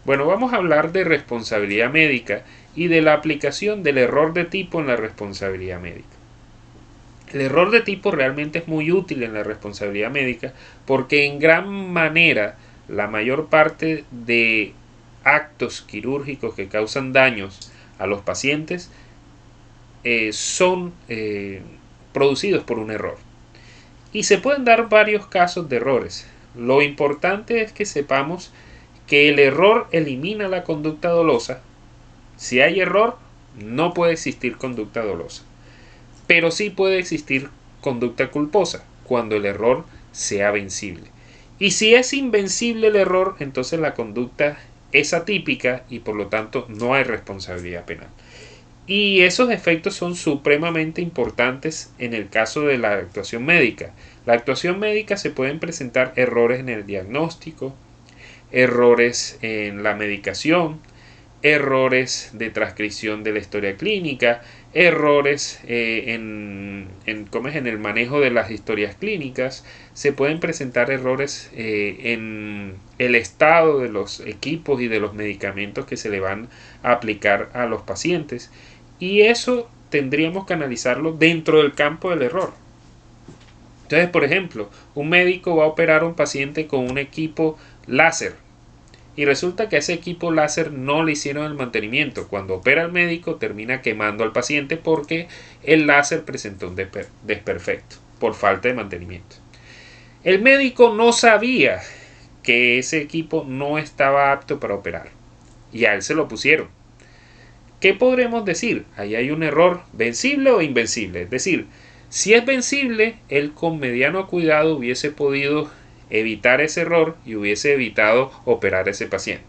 Bueno, vamos a hablar de responsabilidad médica y de la aplicación del error de tipo en la responsabilidad médica. El error de tipo realmente es muy útil en la responsabilidad médica porque en gran manera la mayor parte de actos quirúrgicos que causan daños a los pacientes son producidos por un error. Y se pueden dar varios casos de errores. Lo importante es que sepamos que el error elimina la conducta dolosa. Si hay error, no puede existir conducta dolosa. Pero sí puede existir conducta culposa cuando el error sea vencible. Y si es invencible el error, entonces la conducta es atípica y por lo tanto no hay responsabilidad penal. Y esos efectos son supremamente importantes en el caso de la actuación médica. La actuación médica se pueden presentar errores en el diagnóstico, errores en la medicación, errores de transcripción de la historia clínica, errores en el manejo de las historias clínicas, se pueden presentar errores en el estado de los equipos y de los medicamentos que se le van a aplicar a los pacientes, y eso tendríamos que analizarlo dentro del campo del error. Entonces, por ejemplo, un médico va a operar a un paciente con un equipo láser y resulta que a ese equipo láser no le hicieron el mantenimiento. Cuando opera el médico termina quemando al paciente porque el láser presentó un desperfecto por falta de mantenimiento. El médico no sabía que ese equipo no estaba apto para operar y a él se lo pusieron. ¿Qué podremos decir? Ahí hay un error vencible o invencible. Es decir, si es vencible, él con mediano cuidado hubiese podido evitar ese error y hubiese evitado operar a ese paciente.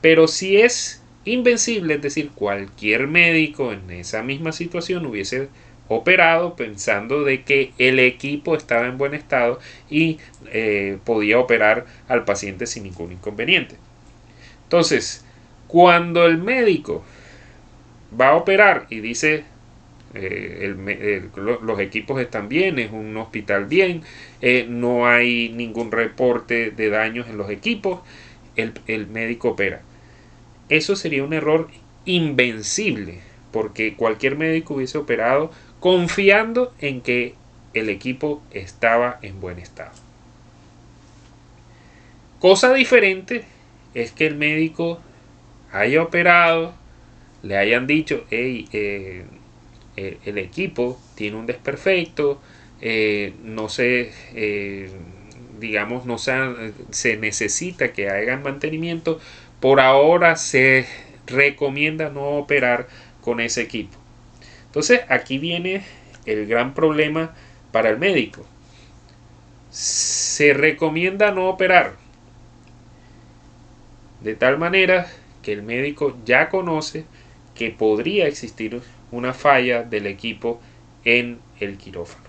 Pero si es invencible, es decir, cualquier médico en esa misma situación hubiese operado pensando de que el equipo estaba en buen estado y podía operar al paciente sin ningún inconveniente. Entonces, cuando el médico va a operar y dice los equipos están bien, es un hospital bien, no hay ningún reporte de daños en los equipos, el médico opera. Eso sería un error invencible, porque cualquier médico hubiese operado confiando en que el equipo estaba en buen estado. Cosa diferente es que el médico haya operado, le hayan dicho, hey, el equipo tiene un desperfecto, no se, digamos, no se necesita que hagan mantenimiento, por ahora se recomienda no operar con ese equipo. Entonces aquí viene el gran problema para el médico. Se recomienda no operar, de tal manera que el médico ya conoce que podría existir una falla del equipo en el quirófano.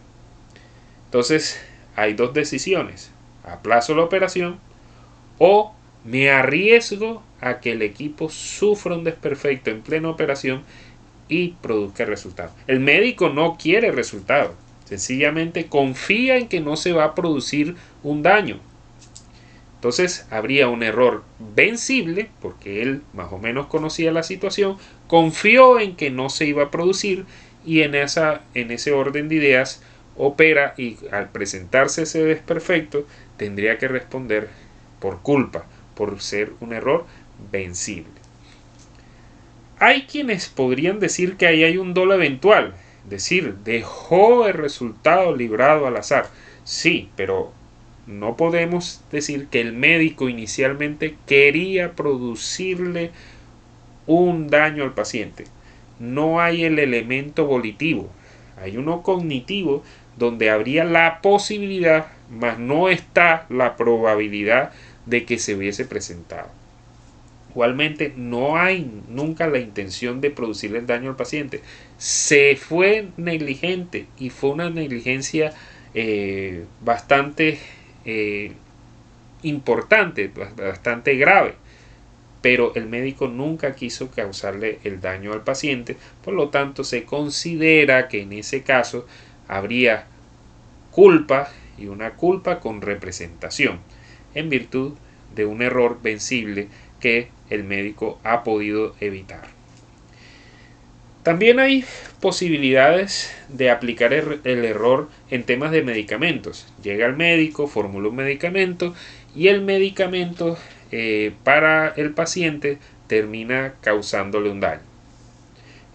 Entonces hay dos decisiones: aplazo la operación o me arriesgo a que el equipo sufra un desperfecto en plena operación y produzca resultado. El médico no quiere resultado, sencillamente confía en que no se va a producir un daño. Entonces habría un error vencible, porque él más o menos conocía la situación, confió en que no se iba a producir y en ese orden de ideas opera, y al presentarse ese desperfecto tendría que responder por culpa, por ser un error vencible. Hay quienes podrían decir que ahí hay un dolo eventual, es decir, dejó el resultado librado al azar. Sí, pero no podemos decir que el médico inicialmente quería producirle un daño al paciente. No hay el elemento volitivo, hay uno cognitivo donde habría la posibilidad, mas no está la probabilidad de que se hubiese presentado. Igualmente, no hay nunca la intención de producirle el daño al paciente. Se fue negligente y fue una negligencia bastante importante, bastante grave, pero el médico nunca quiso causarle el daño al paciente, por lo tanto se considera que en ese caso habría culpa, y una culpa con representación, en virtud de un error vencible que el médico ha podido evitar. También hay posibilidades de aplicar el error en temas de medicamentos. Llega el médico, formula un medicamento y el medicamento para el paciente termina causándole un daño.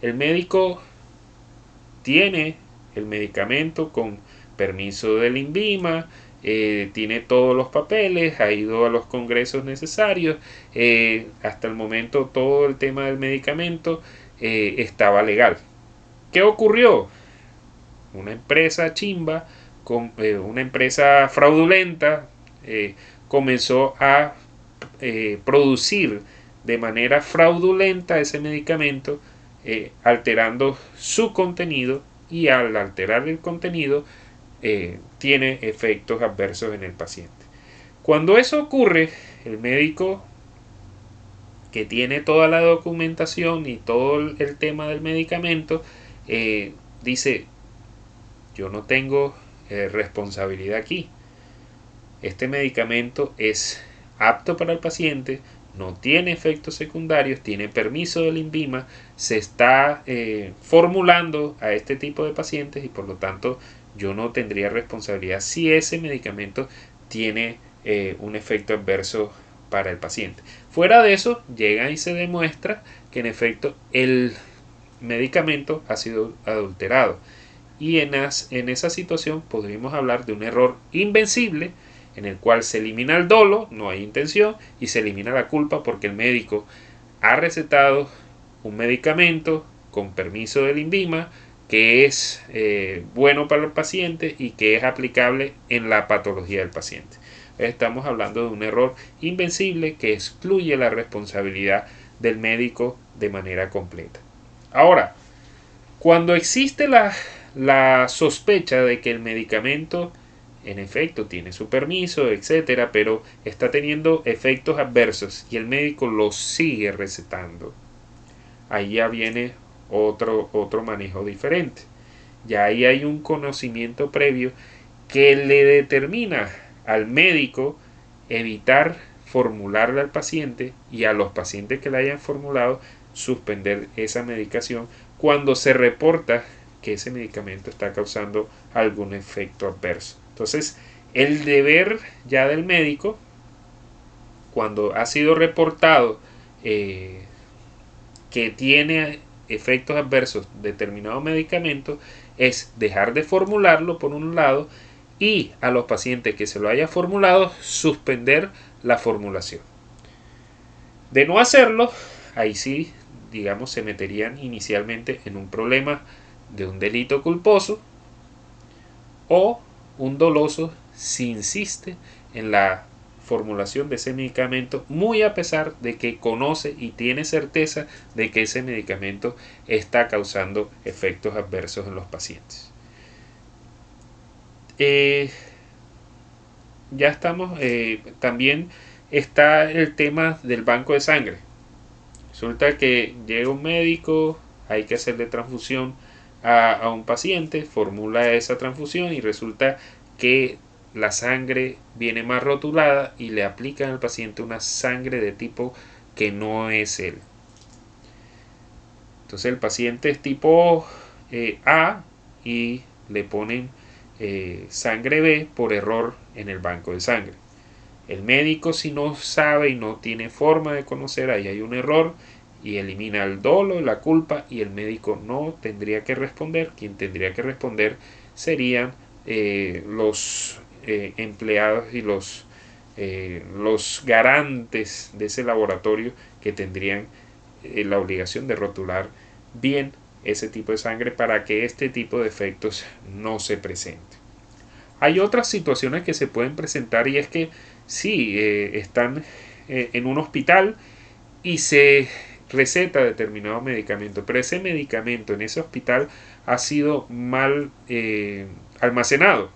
El médico tiene el medicamento con permiso del INVIMA, tiene todos los papeles, ha ido a los congresos necesarios, hasta el momento todo el tema del medicamento estaba legal. ¿Qué ocurrió? Una empresa chimba, una empresa fraudulenta, comenzó a producir de manera fraudulenta ese medicamento, alterando su contenido, y al alterar el contenido tiene efectos adversos en el paciente. Cuando eso ocurre, el médico que tiene toda la documentación y todo el tema del medicamento dice: yo no tengo responsabilidad aquí, este medicamento es apto para el paciente, no tiene efectos secundarios, tiene permiso del INVIMA, se está formulando a este tipo de pacientes y por lo tanto yo no tendría responsabilidad si ese medicamento tiene un efecto adverso para el paciente. Fuera de eso, llega y se demuestra que en efecto el medicamento ha sido adulterado, y en esa situación podríamos hablar de un error invencible en el cual se elimina el dolo, no hay intención, y se elimina la culpa porque el médico ha recetado un medicamento con permiso del INVIMA que es bueno para el paciente y que es aplicable en la patología del paciente. Estamos hablando de un error invencible que excluye la responsabilidad del médico de manera completa. Ahora, cuando existe la sospecha de que el medicamento en efecto tiene su permiso, etcétera, pero está teniendo efectos adversos y el médico lo sigue recetando, ahí ya viene otro manejo diferente. Ya ahí hay un conocimiento previo que le determina al médico evitar formularle al paciente, y a los pacientes que le hayan formulado suspender esa medicación cuando se reporta que ese medicamento está causando algún efecto adverso. Entonces, el deber ya del médico, cuando ha sido reportado que tiene efectos adversos determinado medicamento, es dejar de formularlo por un lado, y a los pacientes que se lo haya formulado suspender la formulación. De no hacerlo, ahí sí, digamos, se meterían inicialmente en un problema de un delito culposo o un doloso si insiste en la formulación de ese medicamento, muy a pesar de que conoce y tiene certeza de que ese medicamento está causando efectos adversos en los pacientes. Ya estamos, también está el tema del banco de sangre. Resulta que llega un médico, hay que hacerle transfusión a un paciente, formula esa transfusión y resulta que la sangre viene más rotulada y le aplican al paciente una sangre de tipo que no es él. Entonces el paciente es tipo A y le ponen sangre B por error en el banco de sangre. El médico, si no sabe y no tiene forma de conocer, ahí hay un error y elimina el dolo, la culpa, y el médico no tendría que responder. Quien tendría que responder serían los empleados y los garantes de ese laboratorio, que tendrían la obligación de rotular bien ese tipo de sangre para que este tipo de efectos no se presenten. Hay otras situaciones que se pueden presentar, y es que sí, están en un hospital y se receta determinado medicamento, pero ese medicamento en ese hospital ha sido mal almacenado.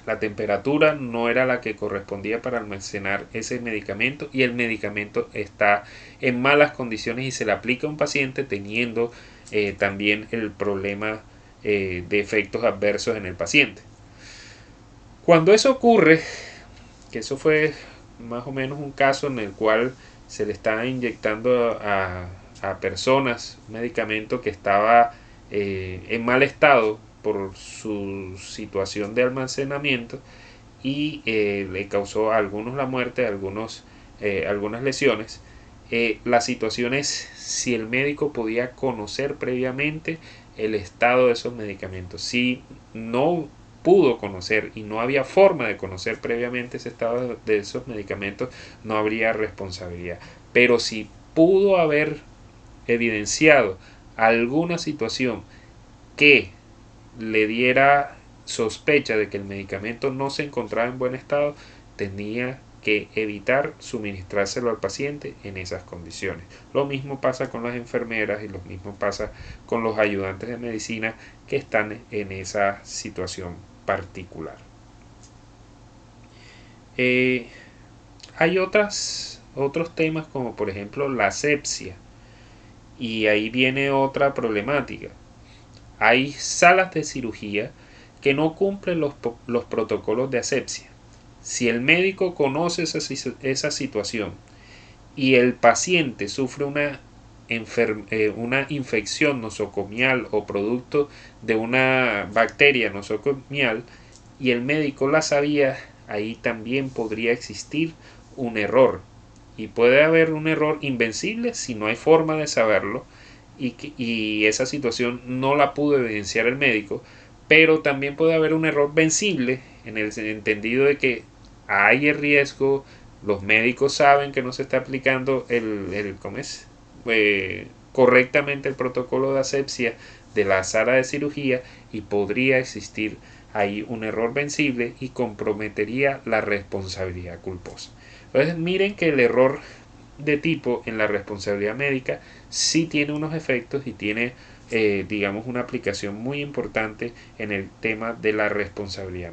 La temperatura no era la que correspondía para almacenar ese medicamento, y el medicamento está en malas condiciones y se le aplica a un paciente teniendo también el problema de efectos adversos en el paciente. Cuando eso ocurre, que eso fue más o menos un caso en el cual se le estaba inyectando a personas un medicamento que estaba en mal estado por su situación de almacenamiento y le causó a algunos la muerte, a algunos algunas lesiones. La situación es si el médico podía conocer previamente el estado de esos medicamentos. Si no pudo conocer y no había forma de conocer previamente ese estado de esos medicamentos, no habría responsabilidad. Pero si pudo haber evidenciado alguna situación que le diera sospecha de que el medicamento no se encontraba en buen estado, tenía que evitar suministrárselo al paciente en esas condiciones. Lo mismo pasa con las enfermeras y lo mismo pasa con los ayudantes de medicina que están en esa situación particular. Hay otros temas como por ejemplo la asepsia, y ahí viene otra problemática. Hay salas de cirugía que no cumplen los protocolos de asepsia. Si el médico conoce esa situación y el paciente sufre una infección nosocomial o producto de una bacteria nosocomial y el médico la sabía, ahí también podría existir un error. Y puede haber un error invencible si no hay forma de saberlo y esa situación no la pudo evidenciar el médico, pero también puede haber un error vencible en el entendido de que hay el riesgo, los médicos saben que no se está aplicando correctamente el protocolo de asepsia de la sala de cirugía y podría existir ahí un error vencible y comprometería la responsabilidad culposa. Entonces miren que el error de tipo en la responsabilidad médica sí tiene unos efectos y tiene digamos una aplicación muy importante en el tema de la responsabilidad